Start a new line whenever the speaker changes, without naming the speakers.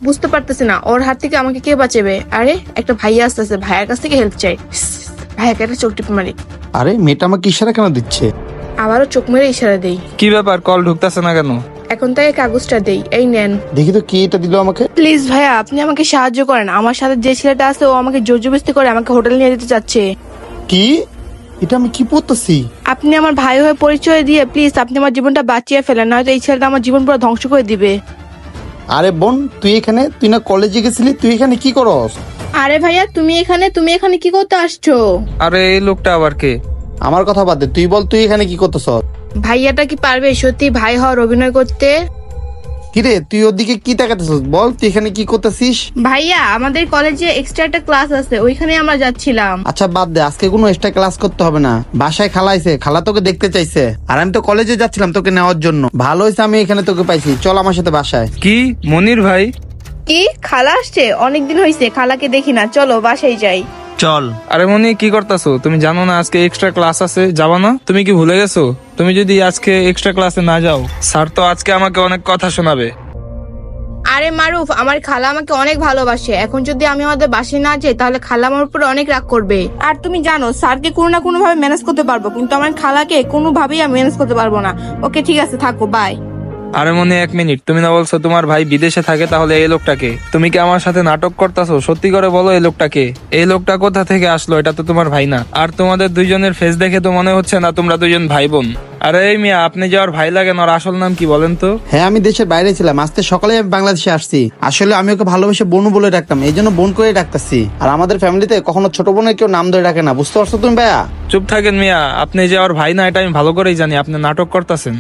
বুঝতে পারতেছি না ওর হাত থেকে আমাকে কে বাঁচাবে। আরে একটা ভাইয়া আসতেছে, ভাইয়ার কাছ থেকে হেল্প চাই। ভাইয়াকে একটা চোখ টিপে মারি।
আরে মেয়েটা আমাকে ইশারা কেন দিচ্ছে?
আবারও চোখ মেরে ইশারা দেই।
কি ব্যাপার, কল ঢুকতেছে না কেন?
এখন তাই কাগজটা দেই, এই নেন।
দেখি তো কি এটা দিল আমাকে।
প্লিজ ভাইয়া আপনি আমাকে সাহায্য করেন, আমার সাথে যে ছেলেটা আছে ও আমাকে জোর জবরদস্তি করে আমাকে হোটেল নিয়ে যেতে চাচ্ছে।
কি? এটা আমি কি পড়তেছি?
আপনি আমার ভাই হয়ে পরিচয় দিয়ে প্লিজ আপনি আমার জীবনটা বাঁচিয়ে ফেলেন, নয়তো এই ছেলেটা আমার জীবন পুরো ধ্বংস করে দিবে।
আরে বোন, তুই এখানে? তুই না কলেজে গেছিলি, তুই এখানে কি করস?
আরে ভাইয়া তুমি এখানে কি করতে আসছো?
আরে এই লোকটা আবার কে?
আমার কথা বাদ দে, তুই বল তুই এখানে কি করতেছ?
ভাইয়াটা কি পারবে সত্যি ভাই হওয়ার অভিনয় করতে?
কিরে তুই ওদিকে কি তাকাতেছিস? বল তুই এখানে কি করতেছিস?
ভাইয়া আমাদের কলেজে এক্সট্রা একটা ক্লাস আছে, ওইখানে আমরা যাচ্ছিলাম।
আচ্ছা বাদ দে, আজকে কোনো এক্সট্রা ক্লাস করতে হবে না। বাসায় খালা আইছে, খালা তোকে দেখতে চাইছে, আর আমি তো কলেজে যাচ্ছিলাম তোকে নেওয়ার জন্য। ভালো হয়েছে আমি এখানে তোকে পাইছি, চল আমার সাথে বাসায়।
কি মনির ভাই?
কি খালা আসছে? অনেকদিন হয়েছে খালাকে দেখি না, চলো বাসায় যাই।
চল। আরে মনি কি করতেছো? তুমি জানো না আজকে এক্সট্রা ক্লাস আছে, যাবা না? তুমি কি ভুলে গেছো? তুমি যদি আজকে এক্সট্রা ক্লাসে না যাও, স্যার তো আজকে আমাকে অনেক কথা শোনাবে।
আরে মারুফ, আমার খালা আমাকে অনেক ভালোবাসে, এখন যদি আমি আমাদের বাসায় না যাই তাহলে খালা আমার উপরে অনেক রাগ করবে। আর তুমি জানো স্যারকে কোনো না কোনো ভাবে ম্যানেজ করতে পারবো, কিন্তু আমার খালাকে কোনোভাবেই আমি ম্যানেজ করতে পারবো না। ওকে ঠিক আছে, থাকো, বাই।
আরে মনে এক মিনিট, তুমি না বলছো তোমার ভাই বিদেশে থাকে, তাহলে এই লোকটাকে? তুমি কি আমার সাথে নাটক করতেছো? সত্যি করে বলো এই লোকটাকে? এই লোকটা কোথা থেকে আসলো? এটা তো তোমার ভাই না। আর তোমাদের দুইজনের ফেস দেখে তো মনে হচ্ছে না তোমরা দুইজন ভাই বোন। আরে এই মিয়া, আপনি যে ওর ভাই লাগেন, ওর আসল নাম কি বলেন তো?
হ্যাঁ আমি দেশের বাইরে ছিলাম, আজকে সকালে আমি বাংলাদেশে আসছি। আসলে আমি ওকে ভালোবেসে বোন বলে ডাকতাম, এই জন্য বোন করে ডাকতেছি। আর আমাদের ফ্যামিলিতে কখনো ছোট বোনের কেউ নাম ধরে ডাকে না, বুঝতে পারছো তুমি ভাইয়া?
চুপ থাকেন মিয়া, আপনি যে ওর ভাই না এটা আমি ভালো করেই জানি, আপনি নাটক করতেছেন।